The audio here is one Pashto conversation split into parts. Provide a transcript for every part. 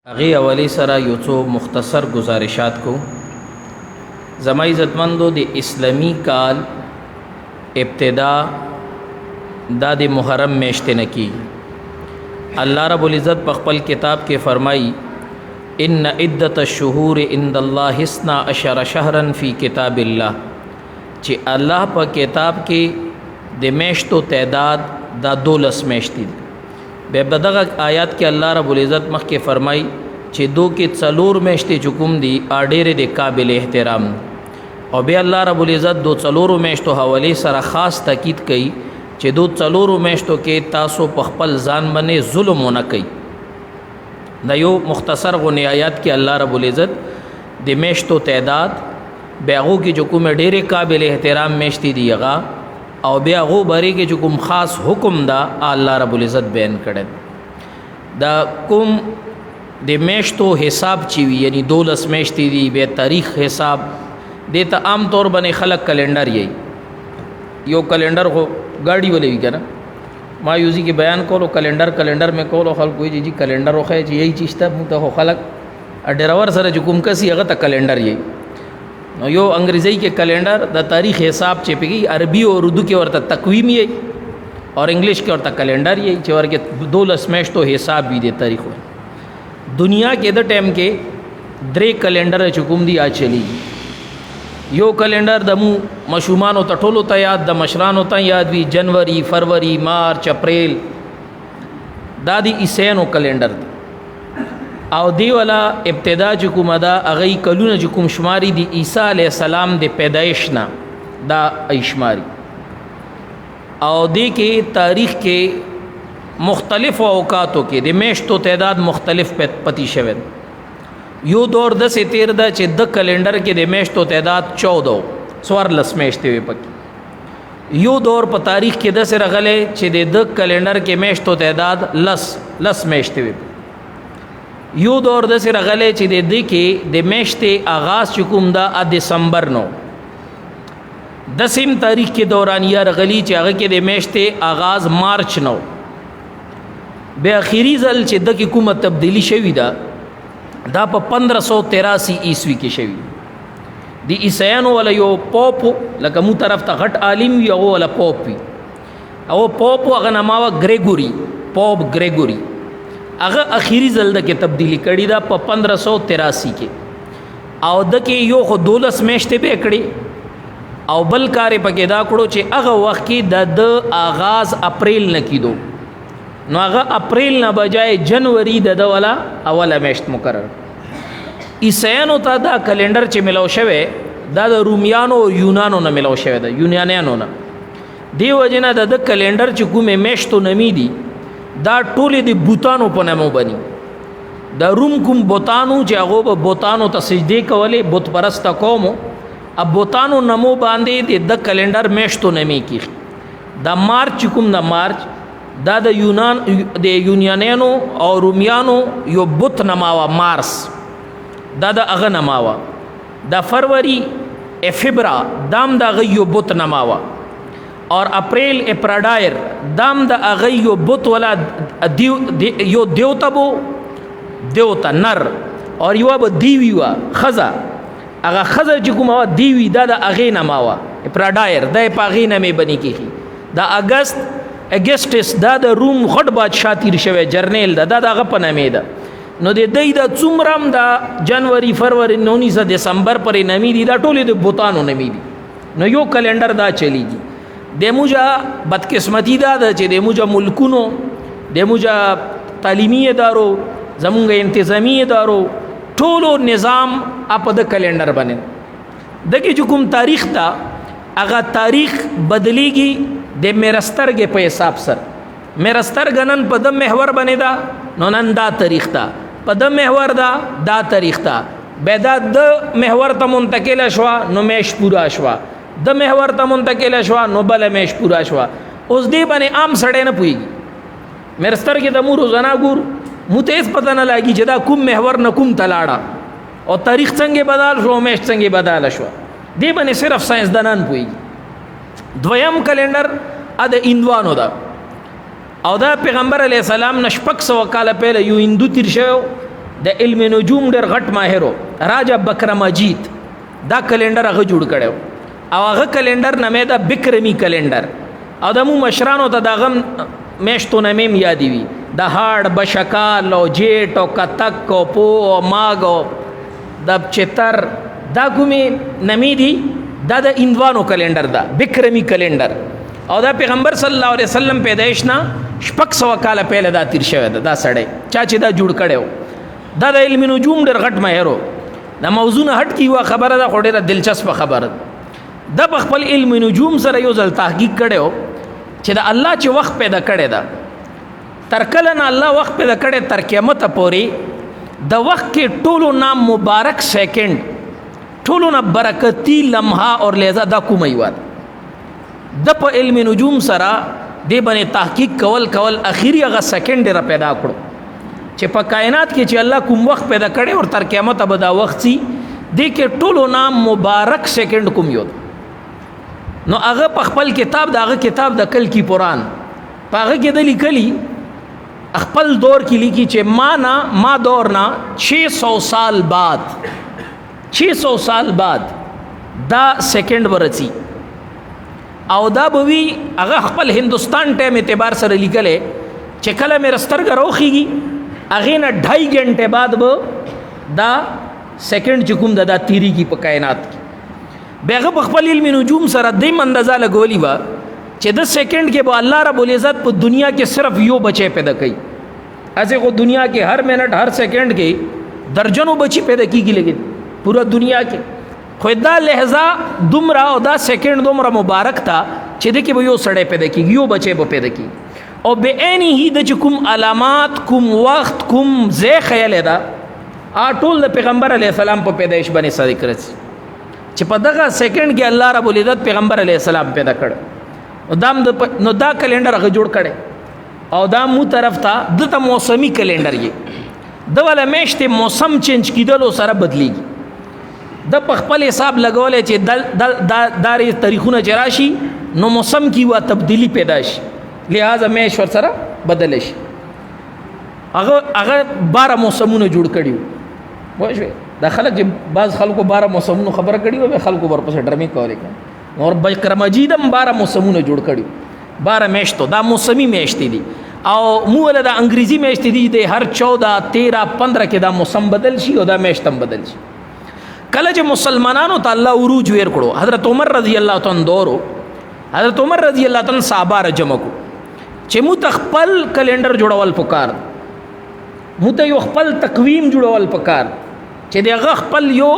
هغې حوالې سره یو څو مختصر گزارشات کو. زما عزتمندو د اسلامی کال ابتدا دا د محرم میاشتې نه کیږي. الله رب العزت په خپل کتاب کې فرمایي ان عدت الشهور عند الله 12 شهرا فی کتاب الله، چې الله په کتاب کې د میاشتو تعداد دا 12 میاشتې دي. بیا په دغه آیات کې الله رب العزت مخکې فرمایي چې دو کې 4 میاشتې چې کوم دي ډېرې د قابل احترام، او بیا الله رب العزت دو 4 میاشتو حوالې سره خاص تاکید کوي چې دو 4 میاشتو کې تاسو په خپل ځان باندې ظلم ونه کوي. دا یو مختصر غونې آیات کې الله رب العزت د میاشتو تعداد بیا هغو کې چې کوم ډېرې قابل احترام میاشتې دي هغه، او بیا هغو بارے کې چې کوم خاص حکم دا الله رب العزت بیان کړی. دا کوم د میاشتو حساب چې وي یعنی 12 میاشتې دي، بیا تاریخ حساب دې ته عام طور باندې خلک کلندر یي. یو کلندر خو گاڑی ولې وي کنه، ما یوزي کې بیان کولو کلندر میں کولو خلک وایي چې کلندر خو چې یي چیز ته موږ ته خلک ډراور سره چې کوم کسي هغه ته کلندر یي. نو یو انګریزي کې کلندر د تاریخ حساب چې پکې عربي او اردو کې ورته تقویم یي او انګلیش کې ورته کلندر یي چې ورکه 12 میاشتو حساب وي د تاریخ. دنیا کې د ټیم کې 3 کلندر چې کوم دي چلی. یو کلندر د مشومانو ته ټولو ته یاد، د مشرانو ته یاد وي، جنوري، فروری، مارچ، اپریل، دا دی عیسیانو کلندر دی. او دی والا ابتدا چې کومه دا هغه کلونه چې کوم شماري دی عیسی علیه السلام د پیدایش نه دا شماري. او دی کې تاریخ کې مختلف اوقاتو کې د میاشتو تعداد مختلف پتی شوی. یو دور د سه تیر دا چې د کلندر کې د میاشتو تعداد 14 میاشتې وي پکې. یو دور په تاریخ کې د سره غلې چې د کلندر کې میاشتو تعداد 10 میاشتې وي. یو دور د سره غلې چې د دې کې د میاشتې آغاز چکم دا دسمبر نو 10 تاریخ کې دورانیه رغلی چې هغه کې د میاشتې آغاز مارچ نو. به اخیری ځل چې د کې کومه تبدیلی شوې ده دا په 1583 عیسوي کې شوی. د عیسیانو ولا یو پوپ لکه مو طرف ته غټ عالم وي او ولا پوپ وي، او پوپ هغه نامه ګریګوري، پوپ ګریګوري. هغه اخیری ځل د کې تبدیلی کړي دا په 1583 کې، او د کې یو خو 12 میاشتې به کړي او بل کار پکې دا کړو چې هغه وخت کې د آغاز اپریل نه کیدو، نو هغه اپریل نه بجای جنوري د ولا اوله میاشت مقرر. عیسیانو ته دا کلندر چې ملو شوی دا د رومیانو او یونانو نه ملو شوی ده، یونانیانو نه. دی وجنه د کلندر چې کومه میاشتو نمی دي دا ټولې د بوتانو په نامو بني. د روم کوم بوتانو چې هغه به بوتانو ته سجدي کولې، بت پرست قومو، اب بوتانو نمو باندې د کلندر میاشتو نمی کیږي. د مارچ کوم د مارچ دا د یونانیانو او رومیانو یو بت نماوا مارس، دا د هغه نماوا. د فروری افبرا دام د هغه یو بت نماوا، اور اپریل اپراډایر دام د هغه یو بت ولا یو دیوتا بو دیوتا نر، اور یو به دیوی وا خزا، هغه خزا چې کومه دیوی دا د هغه نماوا اپراډایر د پاغې نمې بنی کیږي. د اګسټس دا د روم غټ بادشاہ تیر شوی جرنیل دا دغه په نامې ده. نو د دې د څومرم د جنوري، فروری، 19 دسمبر پرې نمی دي، دا ټولې د بوتانو نمی دي. نو یو کلندر دا چلیږي. د موجه بدقسمتی دا ده چې د موجه ملکونو، د موجه تعلیمي ادارو، زمونږ انتظامی ادارو ټولو نظام اپ د کلندر باندې دغه چې کوم تاریخ ته هغه تاریخ بدلیږي د میرسترګې په حساب سره. میرسترګ نن په د محور باندې دا، نو نن دا تاریخ ته په د محور دا تاریخ ته به دا د محور ته منتقل شو نو میش پورا شو، د محور ته منتقل شو نو بل میش پورا شو. اوس دې باندې عام سړی نه پوهیږي. میرسترګې د مو روزانه ګور مو ته هیڅ پته نه لګي چې دا کوم محور نه کوم تلاړه او تاریخ څنګه بدل شو، میش څنګه بدل شو. دې باندې صرف ساينسدانان پوهیږي. دویم کلندر د هندوانو ده، او دا پیغمبر علیه السلام نشپک سو کاله پهله یو هندو تیر شو د علم نجوم ډېر غټ ماهرو راجا بکر مجید دا کلندر هغه جوړ کړو او هغه کلندر نامه دا بکرمی کلندر او د مو مشرانو ته دغه میشتو نمیم یادی وي د هاړ بشکال او جیټ او کتک او پو او ماګ او د چتر دا کومي نمی دي دا د اندوانو کلندر دا بکرمی کلندر او دا پیغمبر صلی الله علیه وسلم پیدائش نه شپږ سوه کاله پهله دا تیر شوی دا سړی چا چې دا جوړ کړی دا د علم نجوم ډېر غټ ماهر و دا موضوع نه هټ کی یوه خبره ده خو ډېره دلچسپه خبره ده دا په خپل علم نجوم سره یو ځل تحقیق کړی چې د الله چې وخت پیدا کړی ده تر کله نه الله وخت پیدا کړی تر قیامته پورې د وخت کې ټولو نه مبارک سیکنډ ټولو نه برکتی لمحه اور لحظه دا کومه یوه ده د په علم نجوم سره دې باندې تحقیق کول اخیری هغه سیکنډ را پیدا کړو چې په کائنات کې چې الله کوم وخت پیدا کړي او تر قیامت به دا وخت سي دې کې ټولو نام مبارک سیکنډ کوم یو نو هغه په خپل کتاب دغه کتاب د کل کی قرآن په هغه کې د لیکلي خپل دور کې لیکي چې ما دور نه 600 سال بعد 600 سال بعد دا سیکنډ ورسي او دا بوي هغه خپل هندستان ټایم اعتبار سره لیکلې چې کله مې رسترګ روخيږي هغه نه 2.5 غنټه بعد به دا سیکنډ چې کوم دا تیری کی په کائنات کې بیغه په خپل علم نجوم سره د اندازه لګولي وا چې د سیکنډ کې به الله رب العزت په دنیا کې صرف یو بچي پیدا کړي اسه کو دنیا کې هر منټ هر سیکنډ کې درجنوں بچي پیدا کیږي لیکن پورا دنیا کې خو دا لحظه دومره او دا سیکنډ دومره مبارک تا چې د کې به یو سړی پیدا کیږي یو بچي به پیدا کیږي او به عینه د کوم علامات کوم وخت کوم ځای خیال ده ټول د پیغمبر علی السلام په پیدایش باندې صادق راځي چې په دغه سیکنډ کې الله رب العزت پیغمبر علی السلام پیدا کړ نو دا کلندر هغه جوړ کړي او دا مو طرف ته د موسمی کلندر یې د ولا میشته موسم چینج کیدلو سره بدلیږي د خپل حساب لګولې چې داري تاریخونه چراشي نو موسم کی وا تبدیلی پیدا شي لہذا میش ور سره بدل شي هغه 12 موسمونه جوړ کړیو وښوي د خلک چې بعض خلکو 12 موسمونو خبره کړي او خلکو ورپسې ډرمي کولې اور بکر مجیدم 12 موسمونه جوړ کړیو 12 میشتو دا موسمی میشتې دي او مولا د انګریزي میشتې دي د هر 14 13 15 کې دا موسم بدل شي او دا میشتم بدل شي کله چې مسلمانانو ته الله عروج ویر کړو حضرت عمر رضی الله تعالی دورو حضرت عمر رضی الله تعالی صحابه را جمع کو چې مو تخپل کلندر جوړول پکار مو ته یو خپل تقویم جوړول پکار چې دغه خپل یو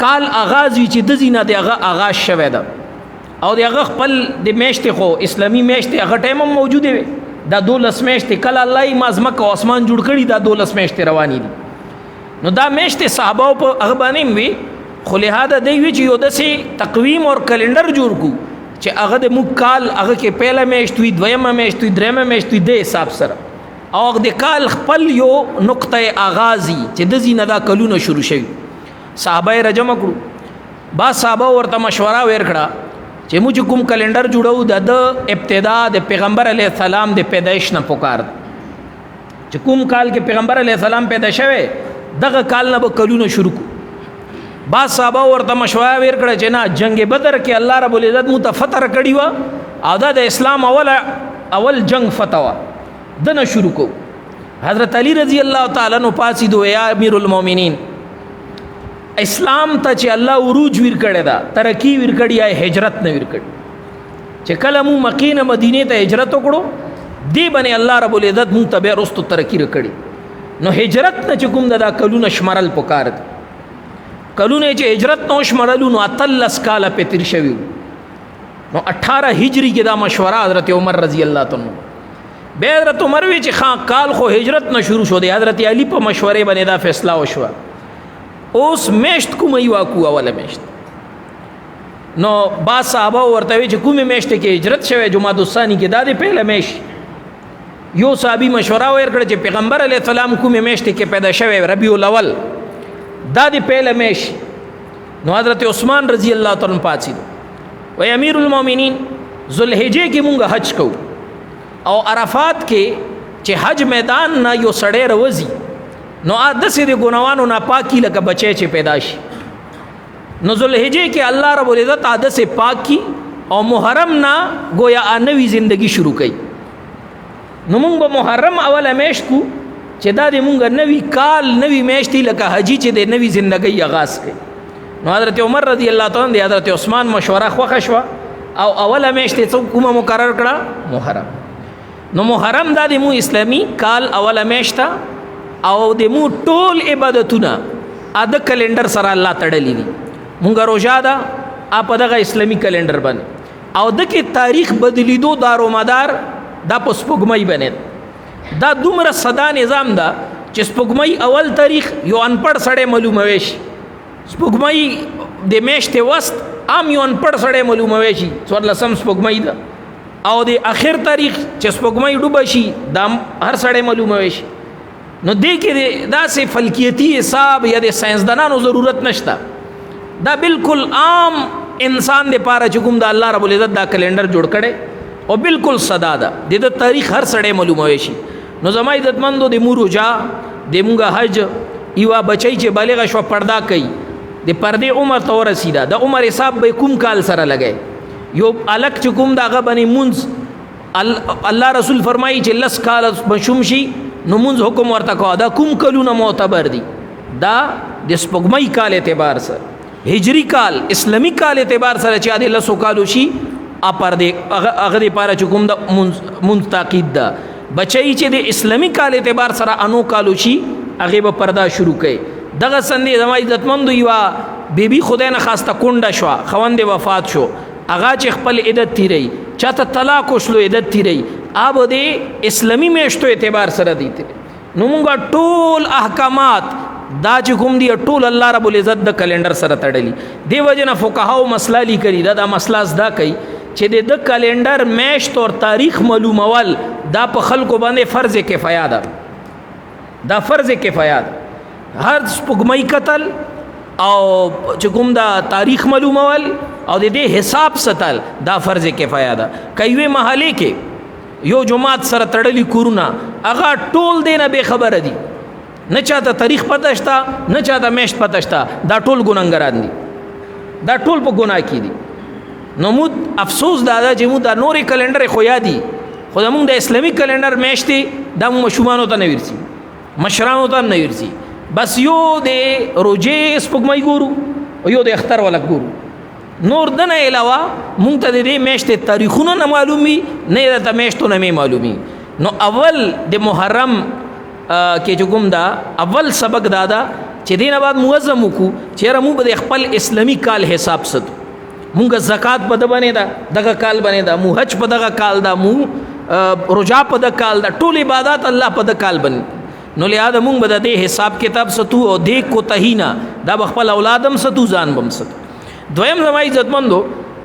کال آغاز وی چې د زینه دغه آغاز شوه ده او دغه خپل د میشته خو اسلامی میشته هغه ټایم موجود وي دا 12 میشته کله الله مازمک او اسمان جوړ کړي دا 12 میشته رواني دي نو دا میشته صحابه په هغه باندې وی خو لهدا دی وی چې یو دسي تقویم اور کلندر جوړ کو چې هغه د مکال هغه کې پهله میشت وی دویمه میشت وی درېمه میشت وی د حساب سره او هغه د کال خپل یو نقطه آغازي چې د زینه دا کلونه شروع شوی صحابه رجم کړو با صحابه ورته مشوره ورکړه چې موږ کوم کلندر جوړو د ابتدا د پیغمبر علی السلام د پیدایش نه پکار چې کوم کال کې پیغمبر علی السلام پیدا شوه دغه کال نه به کلونه شروع کو با صحابه ورته مشوره ورکړه چې نه جنگ بدر کې الله رب العزت متفتر کړی و او د اسلام اول جنگ فتوا دنه شروع کو حضرت علی رضی الله تعالی عنہ پاسې دوه یا امیر المؤمنین اسلام ته چې الله عروج ور کړی دا ترقی ور کړی یا هجرت نه ور کړی چې کله مو مکه نه مدینه ته هجرت وکړو دی باندې الله رب العزت مو تبع رستو ترقی ور کړی نو هجرت نه چې کوم دا کلونه شمارل پکار دي کلونه چې هجرت نو شمارلو نو اتلس کاله په تیر شوی نو 18 هجری کې دا مشوره حضرت عمر رضی الله تعالی به حضرت عمر وی چې خان کال خو هجرت نه شروع شو دی حضرت علی په مشورې باندې دا فیصله وشو اوس میشت کوم یو کو اوله میشت نو با صحابه ورته وی چې کومه میشت کې هجرت شوه جمعه الثانی کې دا دی پهله میش یو صحابي مشوره ورکړه چې پیغمبر علی السلام کومه میشت کې پیدا شوه ربیع الاول دا دی پهله میش نو حضرت عثمان رضی الله تعالی عنہ پاتې و امیر المؤمنین ذوالحجه کې مونږ حج کوو او عرفات کې چې حج میدان نه یو سړی روزي نو داسې د ګناوانو نه پاکي لکه بچی چې پیدا شي. نو ذوالحجې کې الله رب العزت عادت سے پاک کی او محرم نه گویا نوی زندگی شروع کړي. نو مونږ به محرم اوله میاشت کو چې دا د مونږ نوی کال نوی میاشت لکه حجی چې د نوی زندگی آغاز کړي. نو حضرت عمر رضی الله تعالی عنہ حضرت عثمان مشوره خوښه شوه او اوله میاشت څو کومه مقرر کړه؟ محرم. نو محرم دا د مو اسلامی کال اوله میاشت او د مو ټول عبادتونه اده کلندر سره الله تړلې دي. مونږ روزه ده په دغه اسلامی کلندر باندې او دغه تاریخ بدلیدو دارو مدار دا په سپوږمۍ باندې دا دومره صدا نظام ده چې سپوږمۍ اول تاریخ یو انپړ سړی معلوموي شي. سپوږمۍ د میاشتې وست عام یو انپړ سړی معلوموي شي 14 سپوږمۍ ده او د اخر تاریخ چې سپوږمۍ ډوبه شي دا هر سړی معلوموي شي. نو دې کې داسې فلکیتی حساب یا د ساينسدانانو ضرورت نشته. دا بالکل عام انسان د پاره چې کوم د الله رب العزت دا کلندر جوړ کړي او بالکل صدا ده د تاریخ هر سړی معلوموي شي. نو زما عزتمندو د مو روزه د مونږه حج ایوا بچی چې بالغ شو پردا کوي د پردې عمر ته ورسیده د عمر حساب به کوم کال سره لګي. یو الک چې کوم داغه بني مونږ الله رسول فرمایي چې لس کال بشوم شي نو مونږ حکم ورته کوه دا کوم کلونه معتبر دي. دا د سپوږمۍ کال اعتبار سره هجری کال اسلامی کال اعتبار سره چې د لسو کالو شي اپر دې هغه د پاره چې کوم د منتقید ده بچی چې د اسلامی کال اعتبار سره انو کالو شي هغه به پردا شروع کوي. دغه سندې زما عزتمند یوا بیبي خدای نه خواسته کونډه شو خوند وفات شو هغه چې خپل عدت تیری چاته طلاق وشلو عدت تیری اب د اسلامی میشتو اعتبار سره دي. نو مونږه ټول احکامات دا چې کوم دی ټول الله رب العزت د کلندر سره تړلی. دی وجنه فقهاو مسله لیکلي دا مسله زدا کوي چې د کلندر میشت او تاریخ معلومول دا په خلکو باندې فرض کفایه ده. دا فرض کفایه ده. هر سپوږمۍ قتل او چې کوم دا تاریخ معلومول او د دې حساب ستل دا فرض کفایه ده. کایوي محله کې یو جماعت سره تړلی کورونه هغه ټول دینه به خبره دي نه چاته تاریخ پته شته نه چاته میشت پته شته دا ټول ګناګاران دي دا ټول په ګناه کې دي. نو مو افسوس دا چې مو دا نوري کلندر خو یادي خو موږ د اسلامي کلندر میشتي د مشومانو ته نه ورسي مشرانو ته نه ورسي بس یو د روزه سپوږمۍ ګورو او یو د اختر ولا ګورو نور دنه علاوه مونږ ته د دې میشتې تاریخونه نه معلومي نه د میشتو نه معلومي. نو اول د محرم کې کوم دا اول سبق دادا چې دینه بعد موظم کو چیرې مو به خپل اسلامی کال حساب ست مونږه زکات په د باندې دا دغه کال باندې دا مو حج په دغه کال دا مو روزه په د کال دا ټول عبادت الله په د کال باندې. نو لہذا مونږ به د حساب کتاب ستو او د کو تهینا دا خپل اولادم ستو ځان بم ست. دویم زما عزتمندو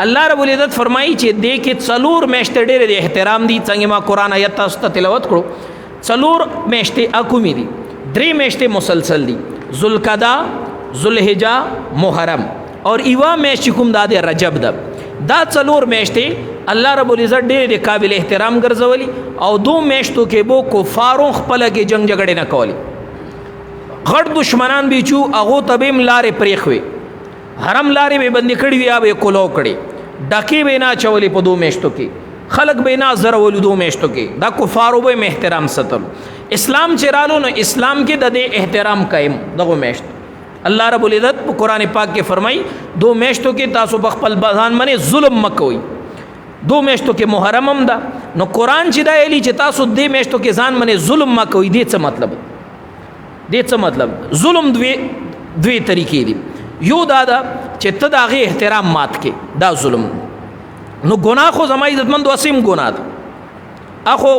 الله رب العزت فرمایي چې د کې څلور میاشتې ډېر د احترام دي څنګه ما قران آیت تاسو ته تلاوت کړو. څلور میاشتې اکومی دي درې میاشتې مسلسل دي ذوالقعده ذوالحجه محرم اور ایوا میاشت کوم د رجب ده. دا څلور میاشتې الله رب العزت ډېر د قابل احترام ګرځولي او دو میاشتو کې بو کفارو خپل کې جنگ جګړه نه کولی غړ دشمنان بیچو هغه تبیم لارې پریخوي حرم لارې به بندي کړي وي به کولو کړي ډکی به نه چولې په دو میاشتو کې خلق به نه زر ول دو میاشتو کې دا کفارو به احترام ستل. اسلام چرالو نو اسلام کې د احترام قائم دغه میاشت الله رب العزت په قران پاک کې فرمای دو میاشتو کې تاسو په خپل ځان باندې ظلم مکوئ. دو میاشتو کې محرم هم ده نو قران چې دا ویلي چې تاسو دې میاشتو کې ځان باندې ظلم مکوئ. دې څه مطلب دې څه مطلب ظلم دوی طریقې دي. یو دا چې ته د هغه احترام مات کې دا ظلم. نو ګناه خو زما عزتمند وسیم ګناه ده اخو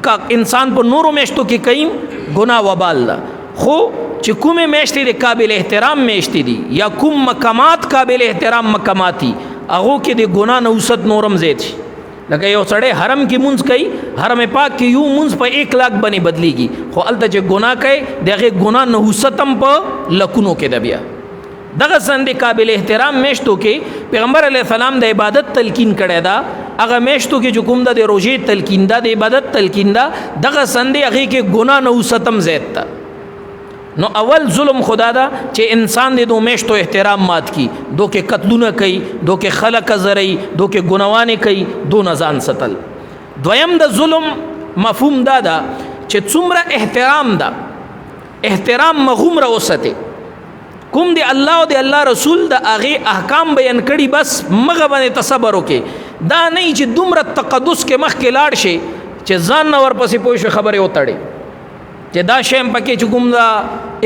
کا انسان په نورو میاشتو کې کایم ګناه وبال ده خو چې کومه میاشتې د قابل احترام میاشتې دي یا کوم مقامات قابل احترام مقاماتي هغه کې د ګناه نوست نورم زیات شي. لکه یو سړی حرم کې مونږ کوي حرم پاک کې یو مونږ په 1 لاکھ باندې بدليږي خو الته چې ګناه کوي دغه ګناه نوستم په لکونو کې د بیا دغه سند قابل احترام میشتو کې پیغمبر علیه السلام د عبادت تلقین کړی دا هغه میشتو کې حکم د روزې تلقین دا د عبادت تلقین دا دغه سند هغه کې ګناه نوستم زیات تا نو اول ظلم خدا دا چې انسان دې دو میشتو احترام مات کی دو کې قتلونه کوي دو کې خلق زرعي دو کې ګناوانه کوي دو نزان ستل. دویم د ظلم مفهوم دا دا چې څومره احترام دا احترام مغومره وسته کوم دی الله او دی الله رسول د هغه احکام بیان کړي بس مغه باندې تصبر وکي دا نه چې دومره تقدس کې مخ کې لاړ شي چې ځان نور پسې پوه شي خبره وتړي چې دا شیم پکې چې کوم دا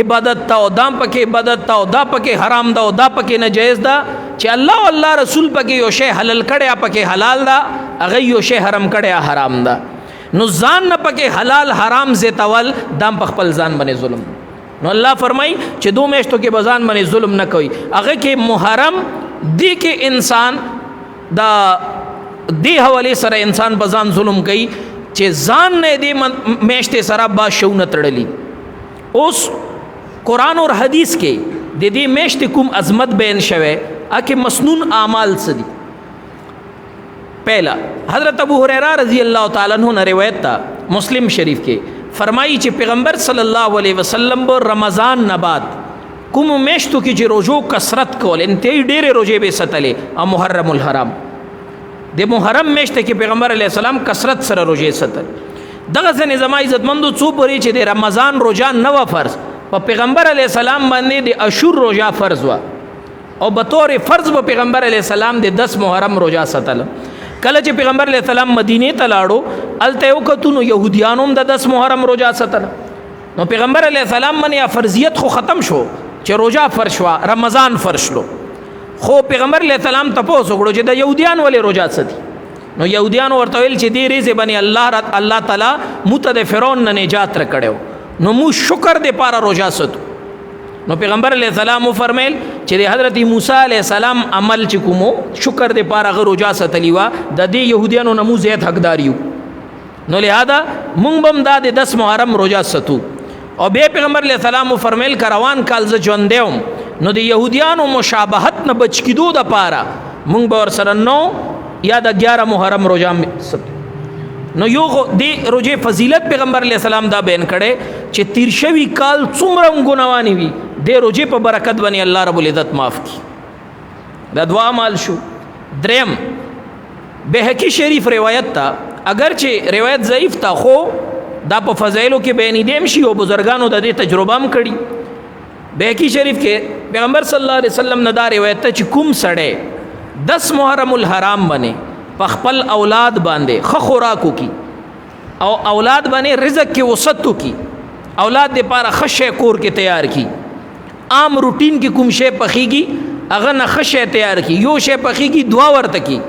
عبادت تا او دام پکې عبادت تا او دا پکې حرام دا او دا پکې ناجیز دا چې الله او الله رسول پکې یو شی حلال کړي پکې حلال دا هغه یو شی حرام کړي حرام دا نو ځان نه پکې حلال حرام زیتول دام په خپل ځان باندې ظلم. نو الله فرمای چې دو میشتو کې بزان باندې ظلم نه کوي هغه کې محرم دی کې انسان دا دی حواله سره انسان بزان ظلم کوي چې ځان نه دی میشته سره با شونه تړلی. اوس قرآن اور حدیث کې د دې میشته کوم عظمت بیان شوه اکه مسنون اعمال سدي. پہلا حضرت ابو هريره رضی اللہ تعالی عنہ نے روایت تا مسلم شریف کې فرمائی چې پیغمبر صلی الله علیه وسلم په رمضان نه بعد کوم میشتو کې چې روزو کثرت کول انتهایی ډېرې روزې به ستلې او محرم الحرام د محرم میشته کې پیغمبر علیه السلام کثرت سره روزې ستل دغه ځنې زما عزتمندو څو پورې چې د رمضان روزه نه و فرض په پیغمبر علیه السلام باندې د اشور روزه فرض و او به طور فرض په پیغمبر علیه السلام د 10 محرم روزه ستل. کله چې پیغمبر علیه السلام مدینه ته لاړو الته یو کتونو يهوديانو د 10 محرم روزه ستل نو پیغمبر علیه السلام باندې فرضیت خو ختم شو چې روزه فرض شو رمضان فرض شو خو پیغمبر علیه السلام تاسو وګړو چې د يهوديان ولې روزه ستي نو يهوديان ورته ویل چې دې ریزه باندې الله تعالی متد فرعون نه نجات را کړو نو مو شکر دې پاره روزه ستو. نو پیغمبر علیہ السلام فرمایل چې د حضرت موسی علیہ السلام عمل چې کومو شکر دې پاره غو روزه ستلی وا د دې يهوديانو نمو زیات حقدار یو نو لہذا مونږ بم د 10 محرم روزه ستو. او به پیغمبر علیہ السلام فرمایل کروان کال ز ژوند دیوم نو د يهوديانو مشابهت نه بچ کیدو د پاره مونږ به ور سره نو یا د 11 محرم روزه ستو. نو یو دی روزه فضیلت پیغمبر علیہ السلام دا بیان کړي چې تیرشوی کال څومره ګناوانی وي د روزه په برکت باندې الله رب العزت معاف کی. دا دعا مال شو. دریم بهقی شریف روایت تا اگر چې روایت ضعیف تا خو دا په فضایلو کې بیان دیم شي او بزرګانو د دې تجربه هم کړي. بهقی شریف کې پیغمبر صلی الله علیه وسلم نه دا روایت ته چې کوم سړی 10 محرم الحرام باندې خپل اولاد باندې خ خوراکو کی او اولاد باندې رزق کې وسطو کی اولاد دې پاره خشه کور کې تیار کی عام روټین کې کوم شی پخېږي هغه نه خشه تیار کی یو شی پخېږي دعا ورته کی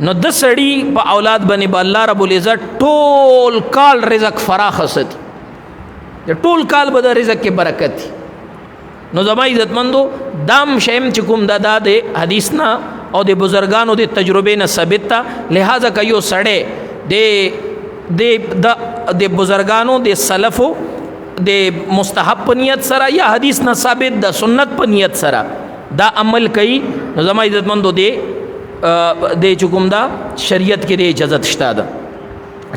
نو د سړی په اولاد باندې به الله رب العزت ټول کال رزق فراخ ست د ټول کال به د رزق کې برکت. نو زما عزتمندو دام شیم چې کوم د حدیث نه او د بزرګانو د تجربه نه ثابت تا لہذا کيو سړی د بزرګانو د سلفو د مستحب پنیت سره یا حدیث نه ثابت د سنت پنیت سره دا عمل کوي نو زما عزتمندو د چکم دا شریعت کې د اجازت شته ده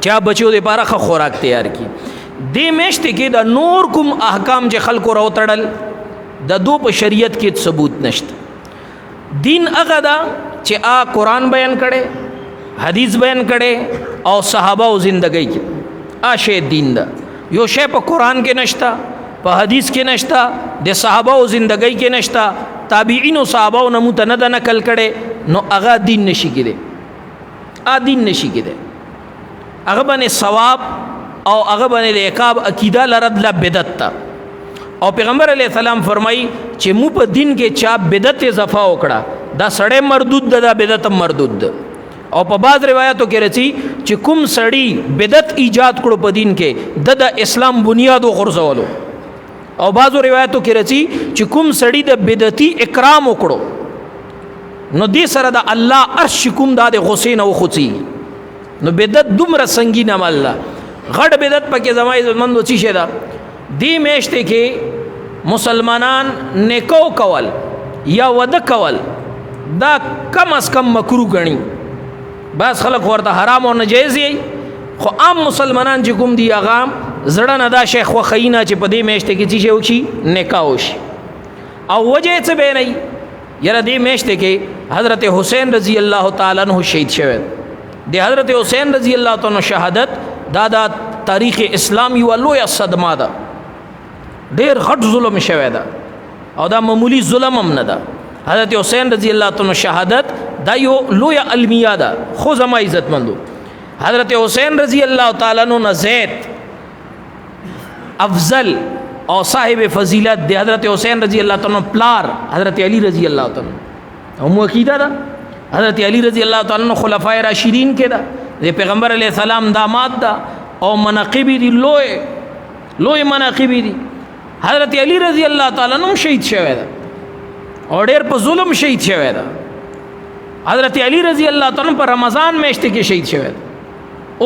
چا بچو د پاره خوراک تیار کی. د میشت کې د نور کوم احکام چې خلکو راو تړل د دو په شریعت کې ثبوت نشته. دین هغه دا چې قرآن بیان کړي حدیث بیان کړي او صحابه او زندګۍ کې شی دین دا یو شی په قرآن کې نشتا په حدیث کې نشتا د صحابه او زندګۍ کې نشتا تابعین او صحابه او نمو ته نه نقل کړي نو هغه دین نشي کېده دین نشي کېده هغه باندې ثواب او هغه باندې د عقاب عقیده لرد لا بدعت تا. او پیغمبر علیہ السلام فرمای چې مو په دین کې چا بدعت اضافه وکړه دا سړی مردود ده دا بدعت مردود ده. او په بعض روایتو کې راځي چې کوم سړی بدعت ایجاد کړو په دین کې د اسلام بنیاد غورځولو او بعض روایتو کې راځي چې کوم سړی د بدعتي اکرام وکړو نو دې سره د الله عرش کوم د غسین او خوڅي نو بدعت دومره سنگین عمل الله غړ بدعت پکې زمای زمندو چی شه دا دی میشته کې مسلمانان نیکو کول یا ود کول دا کم از کم مکروه غني. بعض خلک ورته حرام او ناجیز یي خو عام مسلمانان چې کوم دی هغه زړه نه دا شیخ وخینا چې په دې میاشت کې چې وشي نکاح وشي او وجه څه به نه یره دې میاشت کې حضرت حسین رضی الله تعالی عنہ شهید شوه د حضرت حسین رضی الله تعالی عنہ شهادت دا تاریخ اسلام یو لوی صدمه ده ډیر غټ ظلم شوه ده او دا معمولی ظلم هم نه ده حضرت حسین رضی الله تعالی عنہ شهادت دا یو لوی المیه ده خو زما عزت مندو حضرت حسین رضی الله تعالی عنہ زید افضل او صاحب فضیلت د حضرت حسین رضی الله تعالی عنہ پلار حضرت علی رضی الله تعالی عنہ هم عقیده ده حضرت علی رضی الله تعالی عنہ خلفای راشدین کې ده د پیغمبر علیه السلام داماد ده او مناقب دي لوی مناقب دي حضرت علی رضی الله تعالی عنہ شهید شوه ده او ډیر په ظلم شهید شوه ده حضرت علی رضی الله تعالی عنہ په رمضان میاشت کې شهید شوه ده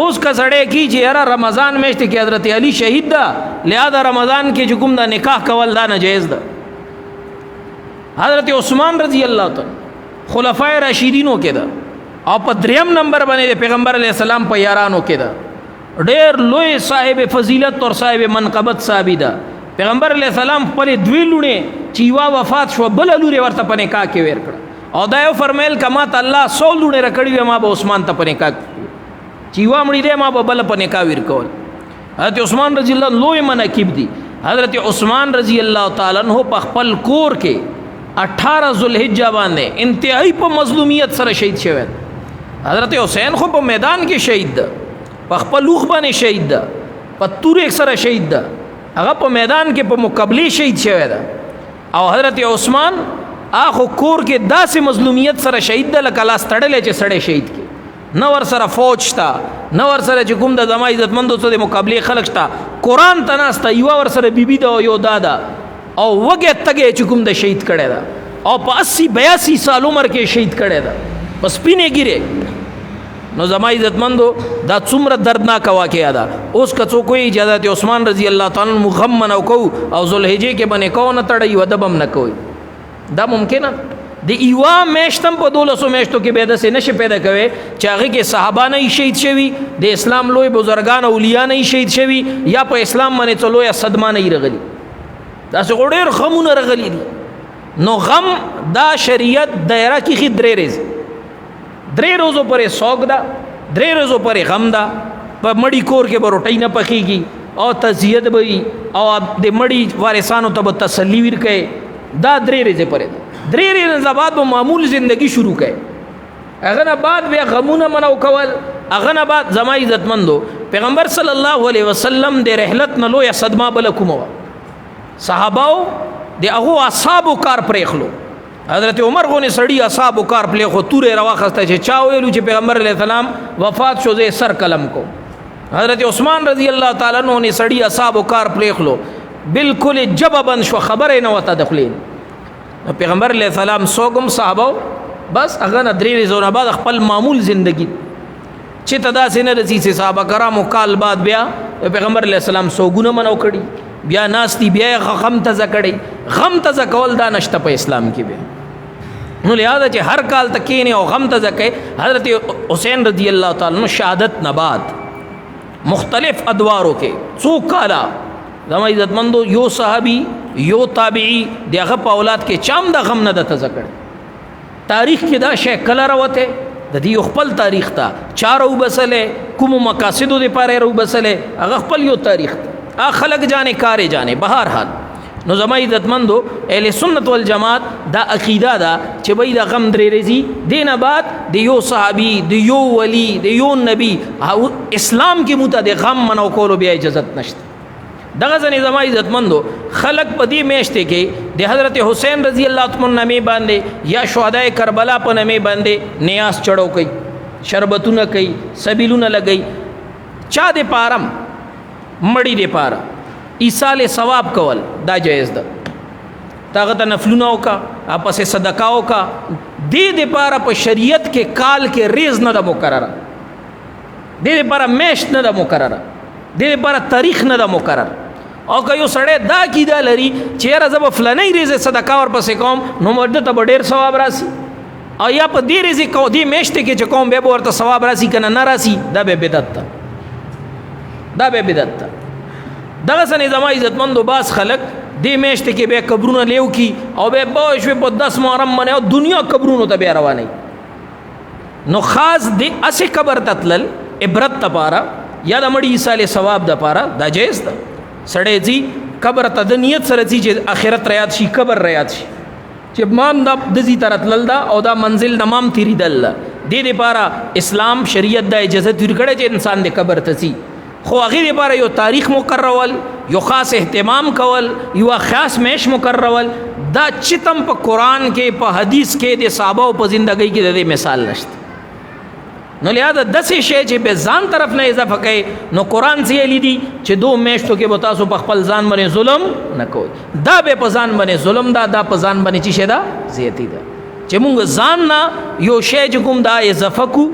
اوس کا سړی کی چې یاره رمضان میاشت کې حضرت علی شهید ده لہذا رمضان کې چې کوم دا نکاح کول دا ناجیز ده حضرت عثمان رضی الله تعالی خلفای راشدینو کې ده او په دریم نمبر باندې پیغمبر علیه السلام په یارانو کې ده ډیر لوی صاحب فضیلت اور صاحب منقبت صاحب ده پیغمبر علیه السلام خپل دوی لونه چې وا وفات شو بل لوري ورته په نکاح کې ور کړ او دا یو فرمایل کما ته الله 100 لونه رکړی ما به عثمان ته په نکاح چې وا مړی دی ما به بل په نکاح ور کول حضرت عثمان رضی الله لوی مناقب دي حضرت عثمان رضی الله تعالی عنہ په خپل کور کې 18 ذوالحجه باندې انتهایی په مظلومیت سره شهید شوی حضرت حسین خو په میدان کې شهید ده په خپل لوخ باندې شهید ده په تور سره شهید ده هغه په میدان کې په مقابله شهید شوی ده او حضرت عثمان اخو کور کې داسې مظلومیت سره شهید ده لکه لاس تړلې چې سړی شهید کی نو ور سره فوج تا نو ور سره چې کوم د زما عزتمندو سره د مقابله خلق تا قران تناسته یو ور سره بیبي دا یو دادا او وګه تګه چې کوم د شهید کړي دا او په 80 82 سال عمر کې شهید کړي دا بس پینې ګیره نو زما عزتمندو دا څومره دردناک واقعا ده اوس کڅو کوئی اجازه عثمان رضی الله تعالی عنہ مغمن او کو او ذوالحجه کې باندې کو نه تړي و دبم نه کوي دا ممکن نه د ایوا میشتم په 200 میشتو کې به د سه نشه پیدا کوي چې هغه کې صحابه نه شهید شوی د اسلام لوی بزرگان اولیاء نه شهید شوی یا په اسلام باندې چلوې صدمه نه رغلی دا څه ډېر غمونه رغلی دي نو غم دا شریعت دایره کې خدرې درې روزو پرې سوګ دا درې روزو پرې غم دا په مړی کور کې به روټۍ نه پخېږي او تعزیت به وي او د مړی وارثانو ته به تسلی ورکړي دا درې ورځې پرې درې ورځې بعد به معمول زندگی شروع کړي هغه نه بعد بیا غمونه منو کول هغه نه بعد زما عزتمندو پیغمبر صلی الله علیه وسلم د رحلت نه لوی صدمه بل کومه صحاباو د هغه اصحابو کار پرېخلو حضرت عمر غونې سړی اصحابو کار پلې خو تورې راوخسته چې چا ویلو چې پیغمبر علیه السلام وفات شو زه سر قلم کو حضرت عثمان رضی الله تعالی عنہ نے سړی اصحابو کار پرېخلو بالکل جببن شو خبره نه وته دخلین پیغمبر علیه السلام سوګم صحابه بس هغه نه درې ورځې بعد خپل معمول زندگی چې تدا سینه رسی سے صحابه کرامو کال بعد بیا پیغمبر علیه السلام سوګونه منو کړي بیا ناستی بیا غم تزه کړي غم تزه کول دا نشته په اسلام کې به نو لہذا چې هر کال تکینه او غم تزه کوي حضرت حسین رضی الله تعالی عنہ شهادت نه بعد مختلف ادوارو کې څو کالا زما عزتمندو یو صحابي یو تابعی دغه په اولاد کې چام د غم نه د تزه کړي تاریخ کې دا شی کله راوته د دې خپل تاریخ ته چارو بسله کوم مقاصدو لپاره رو بسله هغه خپل یو تاریخ ته خلق جانے کارے جانے بہر حال نو زما عزتمندو اهل سنت والجماعت دا عقیده دا چې بای دا غم درې ریزي دینه بعد د یو صحابي د یو ولی د یو نبی اسلام کې موته د غم منو کولو بیا اجازه نشته دغه ځنې زما عزتمندو خلق په دې میشته کې د حضرت حسین رضی الله تعالی عنہ باندې یا شهداء کربلا په نامه باندې نیاز چړو کوي شربتونه کوي سبیلونه لګي چا دې پارم مړی دې پاره ایصال ثواب کول دا جایز ده تاغه ته نفلونه وکا اپس صدقه وکا دې پاره په شریعت کې کال کې ریز نه ده مقرره دې پاره میش نه ده مقرره دې پاره تاریخ نه ده مقرر او که یو سړی دا کیدا لري چې راځه فلانه ریز صدقه ور پسې کوم نو مرده ته ډېر ثواب راسي او یا په دې ریز کو دې میشته کې چې کوم به ورته ثواب راسي کنه نه راسي دا به بدعت ده دا به بدعت ده دغه سنې زما عزتمندو باز خلک دې میاشتې کې بیا قبرونه لیو کی او بیا به شوې په 10 محرم باندې او دنیا قبرونو ته بیا رواني نو خاص دې اسې قبر ته تلل عبرت دپاره یا د مړي ایساله ثواب دپاره دا جایز ده سړی ځي قبر ته د نیت سره ځي چې آخرت ریاد شي قبر ریاد شي چې مام دا د ځي ته راتلل ده او دا منزل نه مام تېرېدل ده دې دپاره اسلام شریعت دا اجازت ورکړی چې انسان د قبر ته ځي خو هغې دپاره یو تاریخ مقررول یو خاص اهتمام کول یو خاص میش مقررول دا چتم په قرآن کې په حدیث کې د صحابهو په زندګۍ کې د دې مثال نشته نو لہذا داسې شی چې به ځان طرف نه اضافه کوي نو قرآن څه ویلي دي چې 2 میاشتو کې به تاسو په خپل ځان باندې ظلم نه کوئ دا به په ځان باندې ظلم دا په ځان باندې چې شی ده زیاتی ده چې مونږ ځان نه یو شی چې کوم دا اضافه کو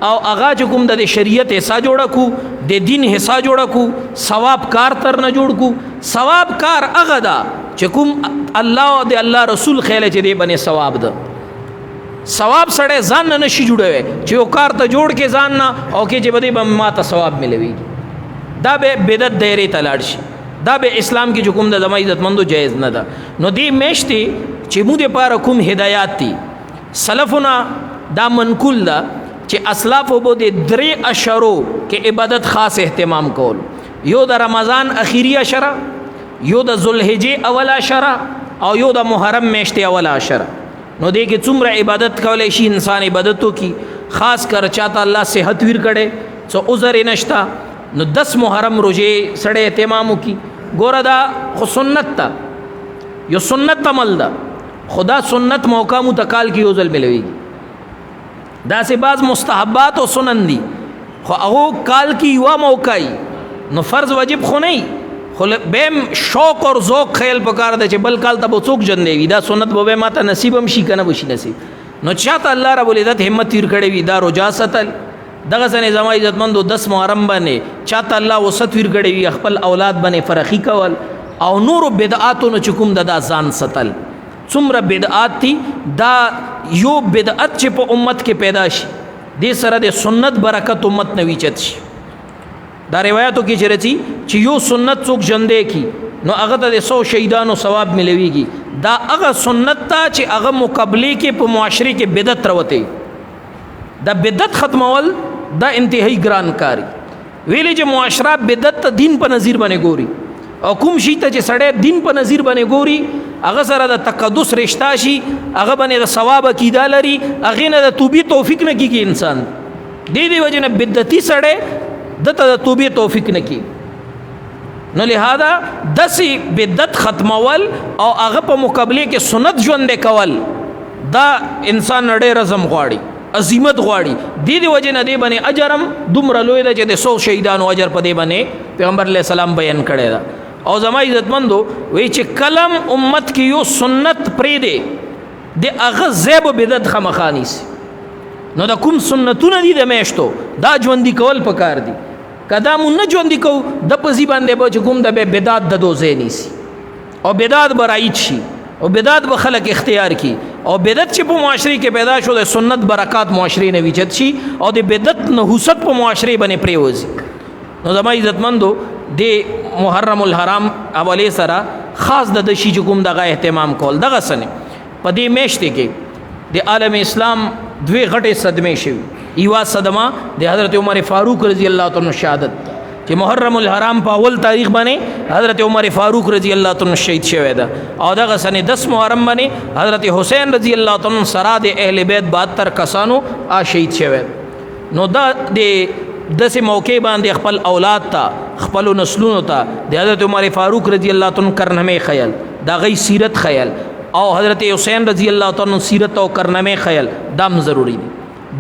او هغه چې کوم د شریعت حصہ جوړه کو د دین حصہ جوړه کو ثواب کار تر نه جوړ کو ثواب کار هغه ده چې کوم الله او د الله رسول خیال چې دی باندې ثواب ده ثواب سړی ځان نه نشي جوړوي چې یو کار ته جوړ کې ځان نه او کې چې بده به ماته ثواب ملوي دا به بدعت دایره ته لاړ شي دا به اسلام کې حکم د زما عزتمندو جایز نه ده نو دې میشتې چې موږ لپاره کوم هدایات دي سلفنا دا منقول ده چې اسلاف وبو د 3 اشرو کې عبادت خاص اهتمام کول یو د رمضان اخیری اشره یو د ذوالحجه اول اشره او یو د محرم میشتې اول اشره نو دې کې څومره عبادت کولای شي انسان عبادتو کی خاص کر چاته الله صحت ور کړي څو عذر نشتا نو 10 محرم روزه سړی اهتمام کی ګوره دا خو سنت تا یو سنت عمل دا خدا سنت موقع متقال کی یوزل ملوي دا سه بعض مستحبات او سنن دي خو هغه کال کی یو موقعي نو فرض واجب خو نه خو بهم شوق اور ذوق خیال پکار ده چې بل کال ته څوک جن دی دا سنت به ماته نصیب هم شي کنه بشي نصیب نو چاته الله رب العزت همت ور کړی وي دا روزه ستل دغه سنه زما عزتمندو 10 محرم باندې چاته الله وسط ور کړی وي خپل اولاد باندې فرخي کول او نور بدعاتونو چکم د ځان ستل څومره بدعات دي دا یو بدعت چې په امت کې پیدا شي دې سره د سنت برکت امت نه ویچت شي دا روایتو کې چرچی چې یو سنت څوک جندې کی نو هغه د 100 شهیدانو ثواب ملويږي دا هغه سنت ته چې هغه مقابله کې په معاشره کې بدعت راوته دا بدعت ختمول دا انتهایی ګران کاری ویلې چې معاشره بدعت ته دین په نظیر باندې ګوري او کوم شي ته چې سړی دین په نظیر باندې ګوري هغه سره د تقدس رشتہ شي هغه باندې د ثواب عقیده لري هغه نه د توبې توفیق نه کیږي انسان دې وجه نه بدعتي سړی دته د توبې توفیق نه کی نو لہذا دسی بدعت ختمول او هغه په مقابله کې سنت ژوند کول دا انسان ډېر رزم غواړي عظمت غواړي دې وجه نه دی باندې اجرم دومره لوی ده چې د 100 شهیدانو اجر په دې باندې پیغمبر علیه السلام بیان کړی دا او زما عزتمندو وی چې کلم امت کې یو سنت پرې دی د هغه زیب بدعت خمخانی سي نو دا کوم سنتونه دي د میشتو دا ژوندۍ کول پکار دي کدا مون نه ژوندۍ کو د پزی باندې به کوم د بدعت د دوزې نیسی او بدعت برایت شي او بدعت به خلق اختیار کی او بدعت چې په معاشري کې پیدا شو د سنت برکات معاشري نه وجد شي او د بدعت نحوست په معاشري باندې پریوزي نو زما عزتمندو د محرم الحرام اولی سره خاص د شي کوم دغه اهتمام کول دغه سنه په دې میشته کې د عالم اسلام دوی غټه صدمه شوی یو صدمه د حضرت عمر فاروق رضی الله تعالی شهادت چې محرم الحرام په اول تاریخ باندې حضرت عمر فاروق رضی الله تعالی شهید شوی دا او دغه سنه 10 محرم باندې حضرت حسین رضی الله تعالی سره د اهل بیت 72 کسانو شهید شوی نو دا د دسه موقع باندې خپل اولاد ته خپل نسلونو ته د حضرت عمر فاروق رضی الله تعالی کرنمه خیال دا غي سیرت خیال او حضرت حسین رضی الله تعالی سیرت او کرنمه خیال دام ضروری دي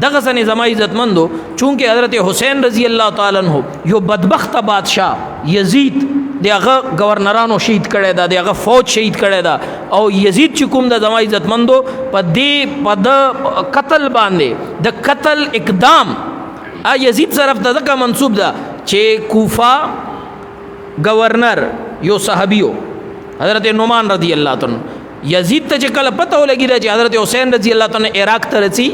دغه سنه زما عزتمندو چونکه حضرت حسین رضی الله تعالی عنہ یو بدبخت بادشاہ یزید دغه گورنرانو شهید کړي دا دغه فوج شهید کړي دا او یزید چې کوم د زما عزتمندو په دې په د قتل باندې د قتل اقدام یزید طرف ته ځکه منسوب ده چې کوفه گورنر یو صحابیو حضرت نعمان رضی الله تعالی یزید ته چې کله پته ولګی چې حضرت حسین رضی الله تعالی عراق ته رسی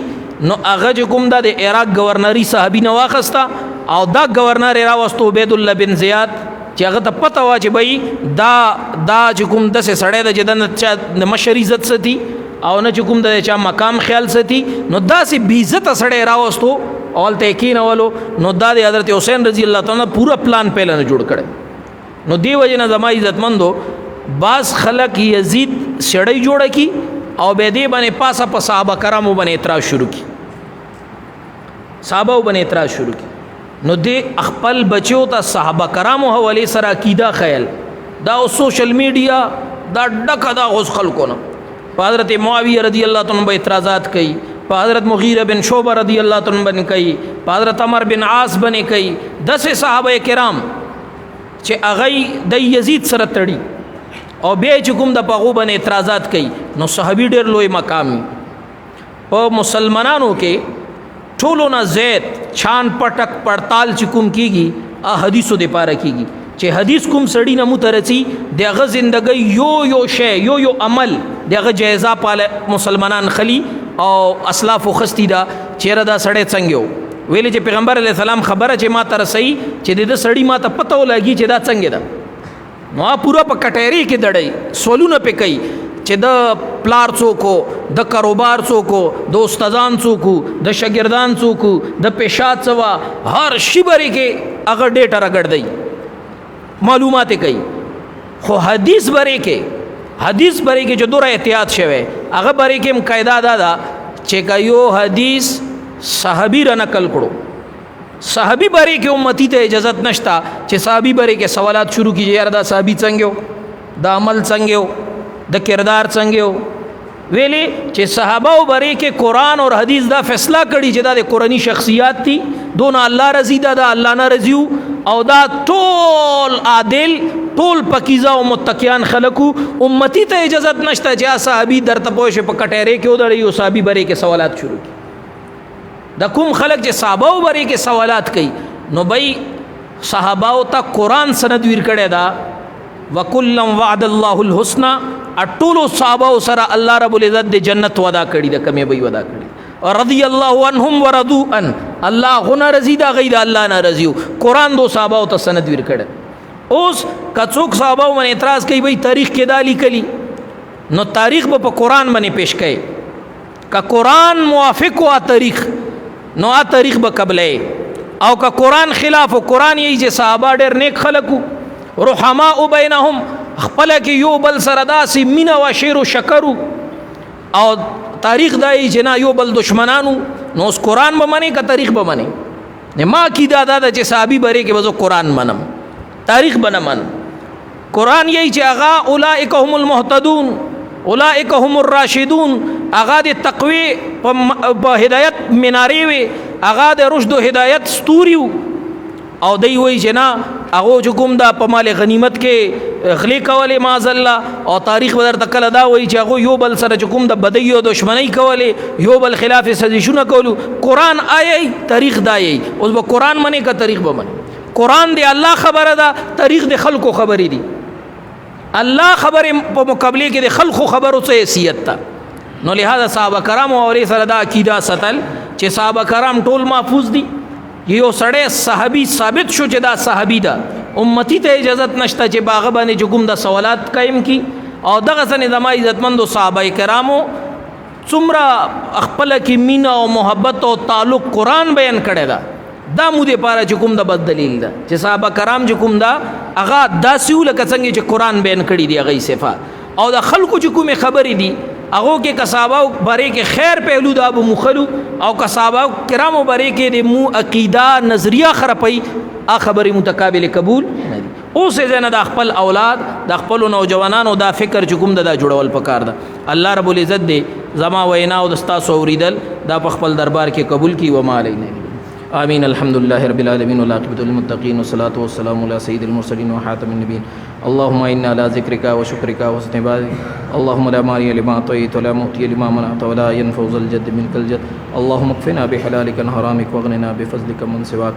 نو هغه کوم د عراق گورنری صحابي نه واخسته او دا گورنر راوستو عبید الله بن زیاد چې هغه ته پته وه چې بھئی دا چې کوم داسې سړی ده چې د مشر عزت ساتي او نه چې کوم د چا مقام خیال ساتي، نو داسې بې عزته سړی راوستو او هلته یې کېنولو. نو دا د حضرت حسین رضی الله تعالی عنہ پوره پلان پهله نه جوړ کړی. نو دې وجې نه زما عزتمندو بعض خلک یزید سړی جوړه کی او بیا دې باندې پاسه په صحابه کرامو باندې اعتراض شروع کی، صحابه باندې اعتراض شروع کی. نو دې خپل بچو ته صحابه کرامو حواله سره عقیده خیال دا او سوشل میډیا دا ډکه دا غوس خلکو نه. په حضرت معاویه رضی الله تعالی عنہ اعتراضات کوي، په حضرت مغیره بن شعبہ رضی الله تعالی عنہ باندې کوي، په حضرت عمر بن عاص باندې کوي. دسه صحابه کرام چې هغه د یزید سره تړي او بیا چې کوم د پغو باندې اعتراضات کوي، نو صحابي ډېر لوی مقام په مسلمانانو کې ټولو نه زید چھان پټک پړتال چې کوم کیږي حدیثو د پاره کیږي چې حدیث کوم سړی نه مترسي دغه زندګي یو شی یو عمل دغه جایزه پاله مسلمانان خلی او اسلاف خستی دا چیرې دا سړی څنګه ویلې چې پیغمبر علی السلام خبره چې ما ترسي چې د سړی ما ته پته ولګي چې دا څنګه ده، نو پورا په کټېری کې دړی سوالونه پې کوي چې د پلار څوک، د کاروبار څوک، د استادان څوک، د شاګردان څوک، د پیشا څوا، هر شی بری کې هغه ډیټا راګړدی معلومات کوي. خو حدیث بری کې چې دوره احتیاط شوه هغه بری کې قاعده دا چې یو حدیث صحابي را نقل کړو، صحابي بری کې امتی ته اجازه نشتا چې صحابي بری کې سوالات شروع کیږي، یار دا صحابي څنګه دا عمل څنګه د کردار څنګه ویلي چې صحابه او بری کې قرآن او حدیث دا فیصله کړي چې دا د قرآنی شخصیات دي، دون الله رضی دا الله نه رضیو او دا ټول عادل ټول پکیزه او متقیان خلقو. امتی ته اجازه نشته چې صحابي درته پوښ په کټېره کې ودرې او صحابي بری کې سوالات شروع کړي. د کوم خلق چې صحابه او بری کې سوالات کوي، نو بھئی صحابه او ته قرآن سند ویر کړي دا وکلم وعد الله الحسنى اټولو صحابه سره الله رب العزت د جنت وعده کړي د کمه به وعده کړي رضی الله عنهم ورضوا ان الله غنا رضی دا غید الله نه رضیو. قرآن دو صحابه ته سند ور کړه. اوس کڅوک صحابه باندې اعتراض کوي بھئی تاریخ کې دالی کلی، نو تاریخ په قرآن باندې پیش کړي، کا قرآن موافق وا تاریخ نو ا تاریخ به قبلې، او کا قرآن خلاف او قرآن یې چې صحابه ډېر نیک خلقو رحماء بینهم خپل کې یو بل سره داسې مینا او شیر او شکرو، او تاریخ دای چې نه یو بل دشمنانو، نو اس قرآن به منی کا تاریخ به منی. نه ما کی دادا چې صحابي بری کې وځو قرآن منم تاریخ بنه من. قرآن یې چې اغا اولئک هم المهتدون اولئک هم الراشدون، اغا د تقوی په هدایت مناری وي، اغا د رشد او هدایت ستوریو، او دی وی چې نه هغه حکم دا په مال غنیمت کې غلی کولې معاذ الله، او تاریخ بدر تکل دا وی چې هغه یو بل سره حکم د بدی او دشمنی کولې، یو بل خلاف سازشونه کولو. قرآن آی تاریخ دای، اوس به قرآن منی کا تاریخ به منی. قرآن دی الله خبره ده، تاریخ د خلکو خبرې دي. الله خبره په مقابله کې د خلکو خبرو څه حیثیت ده. نو لہذا صحابه کرام او سره دا عقیده ستل چې صحابه کرام ټول محفوظ دي. یو سړی صحابي ثابت شو چې دا صحابي ده، امتی ته اجازه نشته چې باغ باندې حکم د سوالات قائم کی. او دغه څنګه د ما عزتمندو صحابه کرامو څومره خپل کې مینا او محبت او تعلق قرآن بیان کړی دا، دا مو دې پاره حکم د بد دلیل ده چې صحابه کرام حکم دا هغه داسې لکه څنګه چې قرآن بیان کړی دی هغه صفات، او د خلکو چې کومه خبرې دي هغه کې کصابه باره کې خیر پهلو دا ابو مخلو، او کصابه کرامو باره کې د مو عقیده نظریه خرابي ا خبرې متقابل قبول نه دي. اوس زنه د خپل اولاد د خپل نوجوانانو دا فکر چې کوم د جوړول پکار ده. الله رب العزت دې زما وینا او د تاسو اوریدل دا په خپل دربار کې قبول کی و ما علینا. آمین. الحمد لله رب العالمین والعاقبۃ للمتقین والصلاة والسلام علی سید المرسلین وخاتم النبیین. اللهم انا على ذكرك وشكرك وحسن عبادتك، اللهم لا مانع لما اعطيت ولا معطي لما منعت ولا ينفع ذا الجد منك الجد. اللهم اكفنا بحلالك عن حرامك واغننا بفضلك من سواك.